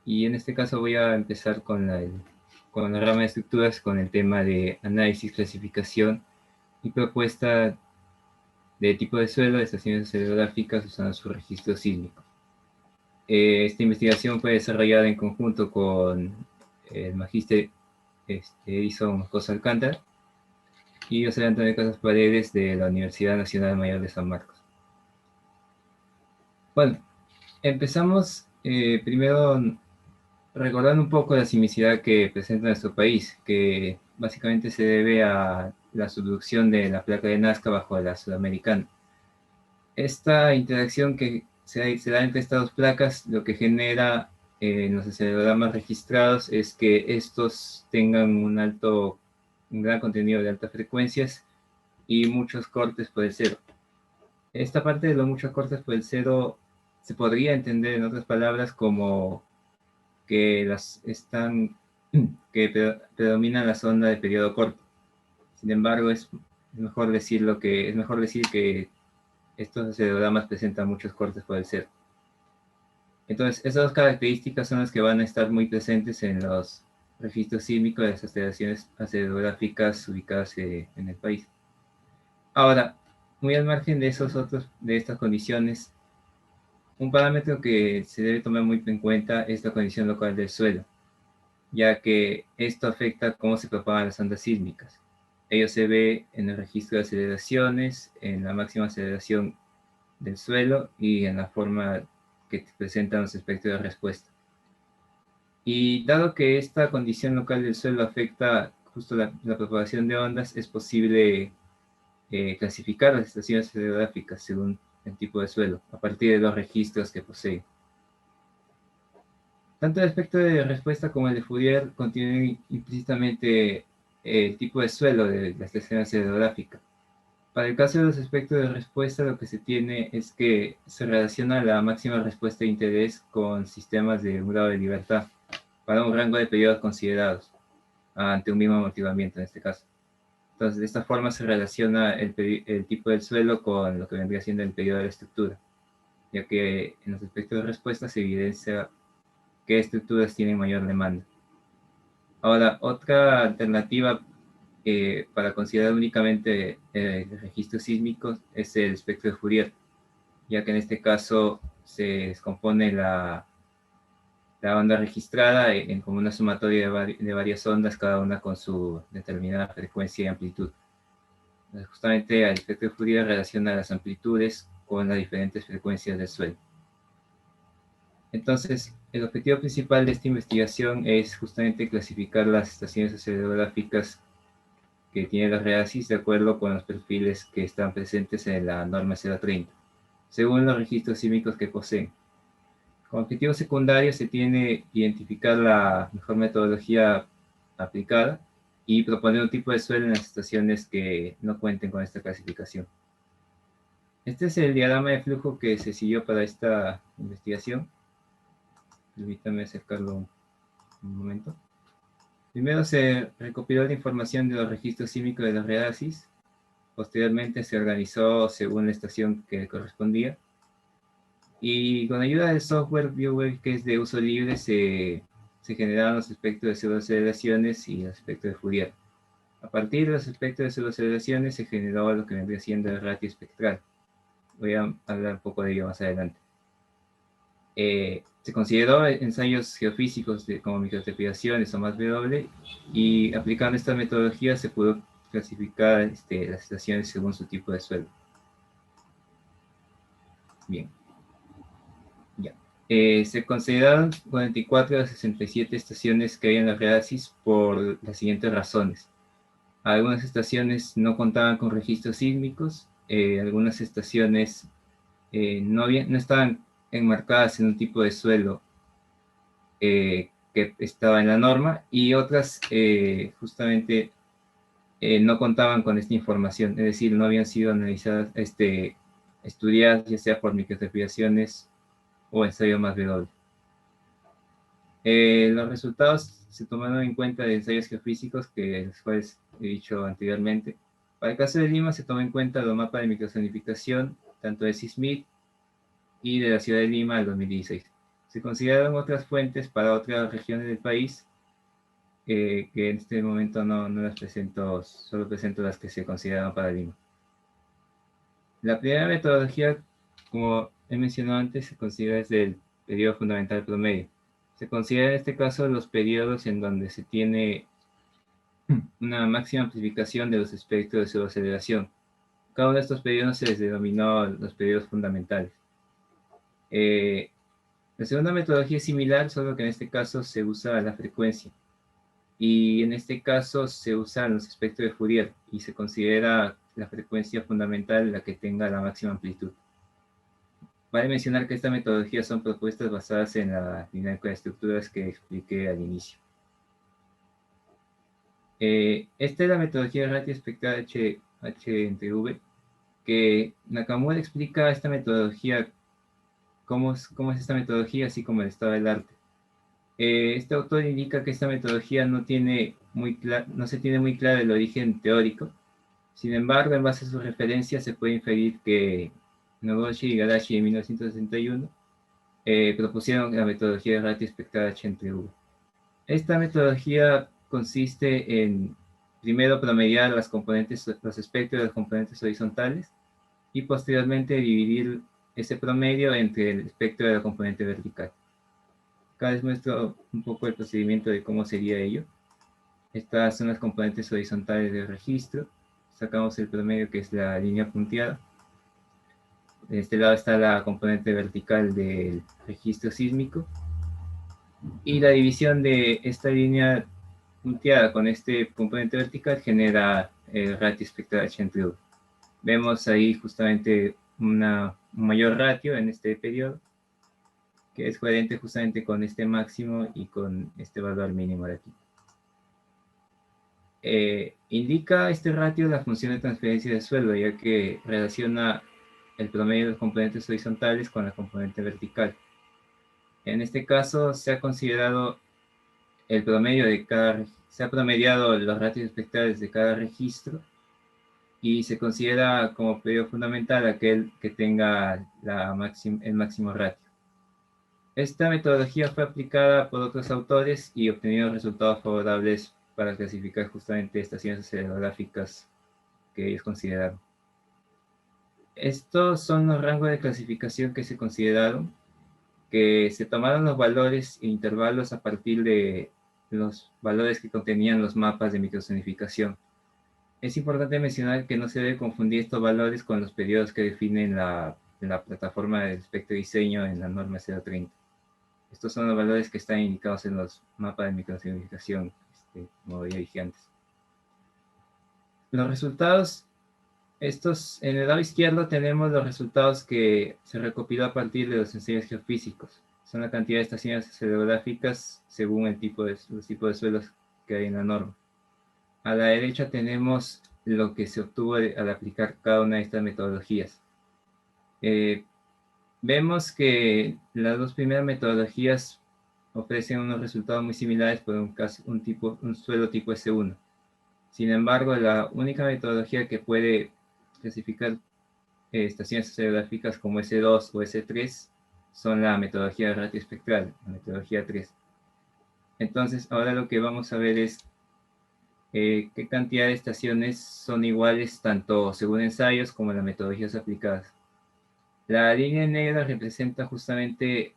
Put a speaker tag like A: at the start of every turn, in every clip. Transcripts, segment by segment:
A: Y en este caso voy a empezar con la rama de estructuras, con el tema de análisis, clasificación y propuesta de tipo de suelo de estaciones oceanográficas usando su registro sísmico. Esta investigación fue desarrollada en conjunto con el magíster Edison Moscoso Alcántara y José Antonio Casas Paredes de la Universidad Nacional Mayor de San Marcos. Bueno, empezamos primero recordando un poco la sismicidad que presenta nuestro país, que básicamente se debe a la subducción de la placa de Nazca bajo la Sudamericana. Esta interacción que se da entre estas dos placas, lo que genera en los acelerogramas registrados es que estos tengan un gran contenido de altas frecuencias y muchos cortes por el cero. Esta parte de los muchos cortes por el cero se podría entender en otras palabras como que que predominan la sonda de periodo corto. Sin embargo, es mejor decir que estos acelerogramas presentan muchos cortes por el cero. Entonces, esas dos características son las que van a estar muy presentes en los registros sísmicos de las aceleraciones acelerográficas ubicadas en el país. Ahora, muy al margen de de estas condiciones, un parámetro que se debe tomar muy en cuenta es la condición local del suelo, ya que esto afecta cómo se propagan las ondas sísmicas. Ello se ve en el registro de aceleraciones, en la máxima aceleración del suelo y en la forma que presentan los espectros de respuesta. Y dado que esta condición local del suelo afecta justo la propagación de ondas, es posible clasificar las estaciones hidrográficas según el tipo de suelo, a partir de los registros que posee. Tanto el espectro de respuesta como el de Fourier contienen implícitamente el tipo de suelo de la estación hidrográfica. Para el caso de los espectros de respuesta, lo que se tiene es que se relaciona la máxima respuesta de interés con sistemas de un grado de libertad para un rango de periodos considerados ante un mismo amortiguamiento en este caso. Entonces, de esta forma se relaciona el tipo del suelo con lo que vendría siendo el periodo de la estructura, ya que en los espectros de respuesta se evidencia qué estructuras tienen mayor demanda. Ahora, otra alternativa para considerar únicamente registros sísmicos es el espectro de Fourier, ya que en este caso se descompone la onda registrada como una sumatoria de varias ondas, cada una con su determinada frecuencia y amplitud. Entonces, justamente el espectro de Fourier relaciona las amplitudes con las diferentes frecuencias del suelo. Entonces, el objetivo principal de esta investigación es justamente clasificar las estaciones oceanográficas que tiene los REACIS de acuerdo con los perfiles que están presentes en la norma 030, según los registros sísmicos que poseen. Como objetivo secundario se tiene identificar la mejor metodología aplicada y proponer un tipo de suelo en las estaciones que no cuenten con esta clasificación. Este es el diagrama de flujo que se siguió para esta investigación. Permítame acercarlo un momento. Primero se recopiló la información de los registros sísmicos de los REACIS. Posteriormente se organizó según la estación que correspondía. Y con ayuda del software Viewer, que es de uso libre, se generaron los espectros de pseudoaceleraciones y los espectros de Fourier. A partir de los espectros de pseudoaceleraciones se generó lo que vendría siendo el ratio espectral. Voy a hablar un poco de ello más adelante. Se consideró ensayos geofísicos como microtrepidaciones o más W, y aplicando esta metodología se pudo clasificar las estaciones según su tipo de suelo. Bien. Ya. Se consideraron 44 de las 67 estaciones que hay en la REACIS por las siguientes razones. Algunas estaciones no contaban con registros sísmicos, algunas estaciones no estaban enmarcadas en un tipo de suelo que estaba en la norma, y otras justamente no contaban con esta información, es decir, no habían sido analizadas, estudiadas ya sea por microtrepidaciones o ensayo más W. Los resultados se tomaron en cuenta de ensayos geofísicos que después he dicho anteriormente. Para el caso de Lima se tomó en cuenta los mapas de microzonificación tanto de SISMID y de la ciudad de Lima del 2016. Se consideraron otras fuentes para otras regiones del país, que en este momento no las presento, solo presento las que se consideraron para Lima. La primera metodología, como he mencionado antes, se considera desde el periodo fundamental promedio. Se considera en este caso los periodos en donde se tiene una máxima amplificación de los espectros de pseudoaceleración. Cada uno de estos periodos se les denominó los periodos fundamentales. La segunda metodología es similar, solo que en este caso se usa la frecuencia. Y en este caso se usan los espectros de Fourier y se considera la frecuencia fundamental la que tenga la máxima amplitud. Vale mencionar que estas metodologías son propuestas basadas en la dinámica de estructuras que expliqué al inicio. Esta es la metodología de ratio espectral H entre V, que Nakamura explica esta metodología, cómo es esta metodología, así como el estado del arte. Este autor indica que esta metodología no se tiene muy claro el origen teórico. Sin embargo, en base a sus referencias se puede inferir que Noguchi y Gadashi en 1961 propusieron la metodología de ratio espectral H entre V. Esta metodología consiste en primero promediar los espectros de los componentes horizontales y posteriormente dividir ese promedio entre el espectro de la componente vertical. Acá les muestro un poco el procedimiento de cómo sería ello. Estas son las componentes horizontales del registro. Sacamos el promedio, que es la línea punteada. De este lado está la componente vertical del registro sísmico. Y la división de esta línea punteada con este componente vertical genera el ratio espectral H entre V. Vemos ahí justamente un mayor ratio en este periodo, que es coherente justamente con este máximo y con este valor mínimo de aquí. Indica este ratio la función de transferencia de suelo, ya que relaciona el promedio de los componentes horizontales con la componente vertical. En este caso se ha considerado el promedio se ha promediado los ratios espectrales de cada registro y se considera como periodo fundamental aquel que tenga el máximo ratio. Esta metodología fue aplicada por otros autores y obtenido resultados favorables para clasificar justamente estaciones oceanográficas que ellos consideraron. Estos son los rangos de clasificación que se consideraron, que se tomaron los valores e intervalos a partir de los valores que contenían los mapas de microsonificación. Es importante mencionar que no se debe confundir estos valores con los periodos que definen la plataforma del espectro de diseño en la norma 030. Estos son los valores que están indicados en los mapas de microsonificación, como ya dije antes. Los resultados, en el lado izquierdo tenemos los resultados que se recopiló a partir de los ensayos geofísicos. Son la cantidad de estaciones oceanográficas según los tipos de suelos que hay en la norma. A la derecha tenemos lo que se obtuvo al aplicar cada una de estas metodologías. Vemos que las dos primeras metodologías ofrecen unos resultados muy similares por un suelo tipo S1. Sin embargo, la única metodología que puede clasificar estaciones oceanográficas como S2 o S3 son la metodología de ratio espectral, la metodología 3. Entonces, ahora lo que vamos a ver es qué cantidad de estaciones son iguales tanto según ensayos como las metodologías aplicadas. La línea negra representa justamente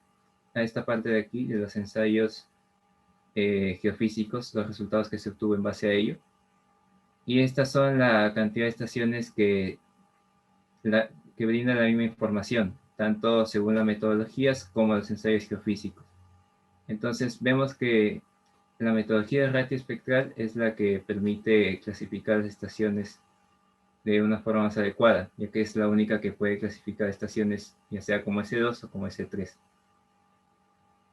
A: a esta parte de aquí, de los ensayos geofísicos, los resultados que se obtuvo en base a ello. Y estas son la cantidad de estaciones que brindan la misma información, tanto según las metodologías como los ensayos geofísicos. Entonces vemos que la metodología de ratio espectral es la que permite clasificar las estaciones de una forma más adecuada, ya que es la única que puede clasificar estaciones ya sea como S2 o como S3.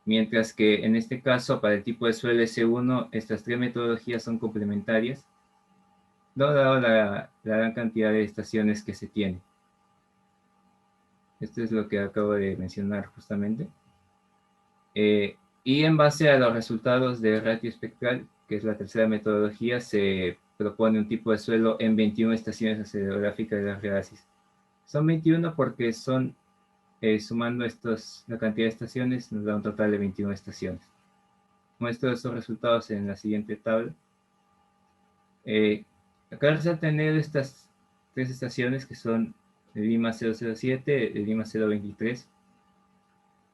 A: Mientras que en este caso, para el tipo de suelo S1, estas tres metodologías son complementarias, dado la gran cantidad de estaciones que se tiene. Esto es lo que acabo de mencionar justamente. Y en base a los resultados de ratio espectral, que es la tercera metodología, se propone un tipo de suelo en 21 estaciones oceanográficas de las Reasis. Son 21 porque son Sumando la cantidad de estaciones nos da un total de 21 estaciones. Muestro estos resultados en la siguiente tabla. Acá resalta en negro estas 3 estaciones que son el Lima 007, el Lima 023.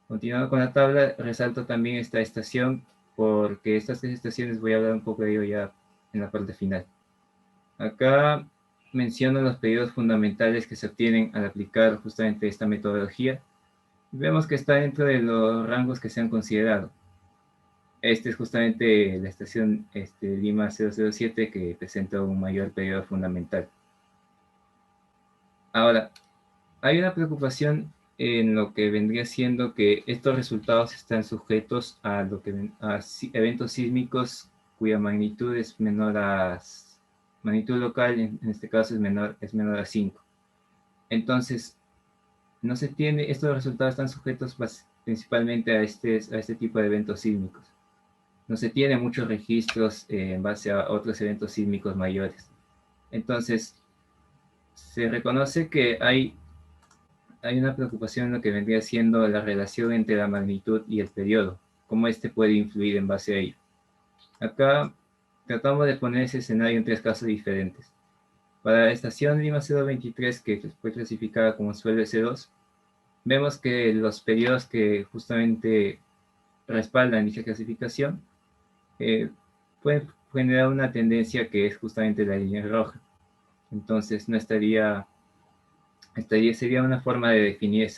A: Continuando con la tabla, resalto también esta estación porque estas 3 estaciones voy a hablar un poco de ello ya en la parte final. Acá menciono los periodos fundamentales que se obtienen al aplicar justamente esta metodología. Vemos que está dentro de los rangos que se han considerado. Este es justamente la estación Lima 007 que presenta un mayor periodo fundamental. Ahora, hay una preocupación en lo que vendría siendo que estos resultados están sujetos a eventos sísmicos cuya magnitud es menor a magnitud local, en este caso es menor a 5. Entonces, no se tiene, estos resultados están sujetos principalmente a este tipo de eventos sísmicos. No se tiene muchos registros en base a otros eventos sísmicos mayores. Entonces, se reconoce que hay una preocupación en lo que vendría siendo la relación entre la magnitud y el periodo, cómo este puede influir en base a ello. Acá tratamos de poner ese escenario en 3 casos diferentes. Para la estación Lima 023, que fue clasificada como suelo S2, vemos que los periodos que justamente respaldan dicha clasificación pueden generar una tendencia que es justamente la línea roja. Entonces, no sería una forma de definir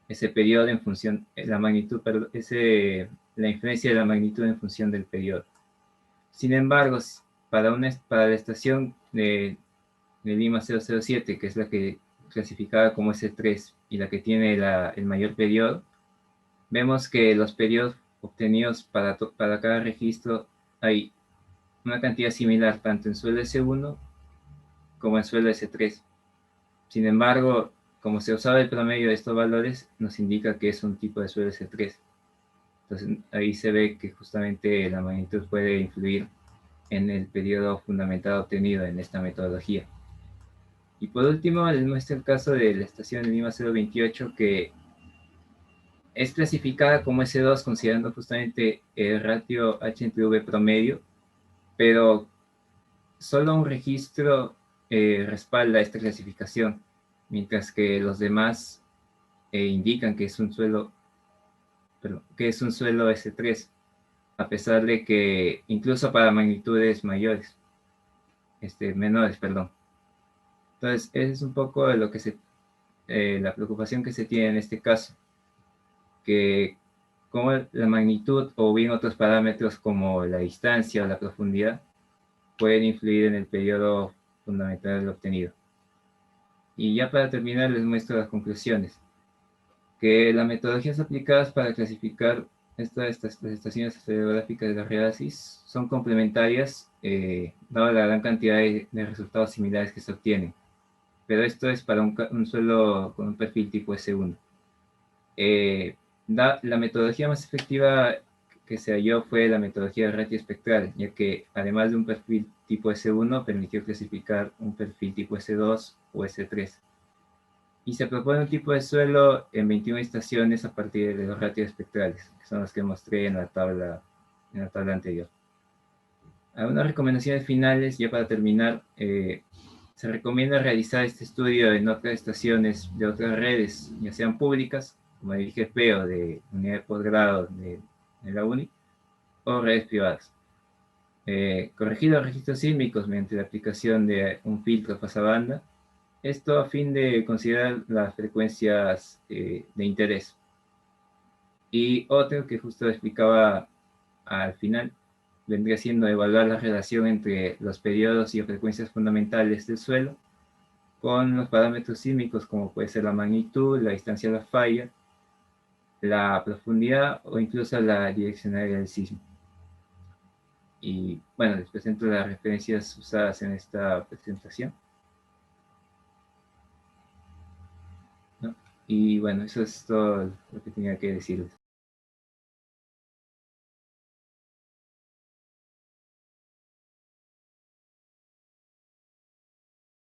A: ese periodo en función, la magnitud, perdón, la influencia de la magnitud en función del periodo. Sin embargo, para la estación de Lima 007, que es la que clasificada como S3 y la que tiene el mayor periodo, vemos que los periodos obtenidos para cada registro hay una cantidad similar tanto en suelo S1 como en suelo S3. Sin embargo, como se usaba el promedio de estos valores, nos indica que es un tipo de suelo S3. Entonces ahí se ve que justamente la magnitud puede influir en el periodo fundamental obtenido en esta metodología. Y por último, les muestro el caso de la estación de Lima 028, que es clasificada como S2 considerando justamente el ratio H entre V promedio, pero solo un registro respalda esta clasificación, mientras que los demás indican que es un suelo S3, a pesar de que incluso para magnitudes menores, perdón. Entonces, ese es un poco de lo que la preocupación que se tiene en este caso, que como la magnitud o bien otros parámetros como la distancia o la profundidad pueden influir en el periodo fundamental obtenido. Y ya para terminar les muestro las conclusiones, que las metodologías aplicadas para clasificar las estaciones estereográficas de la REASIS son complementarias, dada la gran cantidad de resultados similares que se obtienen. Pero esto es para un suelo con un perfil tipo S1. La metodología más efectiva que se halló fue la metodología de ratio espectral, ya que además de un perfil tipo S1, permitió clasificar un perfil tipo S2 o S3. Y se propone un tipo de suelo en 21 estaciones a partir de los ratios espectrales, que son los que mostré en la tabla anterior. Algunas recomendaciones finales, ya para terminar, se recomienda realizar este estudio en otras estaciones de otras redes, ya sean públicas, como el IGP o de unidad de posgrado de la UNI, o redes privadas. Corregir los registros sísmicos mediante la aplicación de un filtro pasabanda, esto a fin de considerar las frecuencias de interés. Y otro que justo explicaba al final, vendría siendo evaluar la relación entre los periodos y frecuencias fundamentales del suelo con los parámetros sísmicos como puede ser la magnitud, la distancia a la falla, la profundidad o incluso la direccionalidad del sismo. Y bueno, les presento las referencias usadas en esta presentación, ¿no? Y bueno, eso es todo lo que tenía que decirles.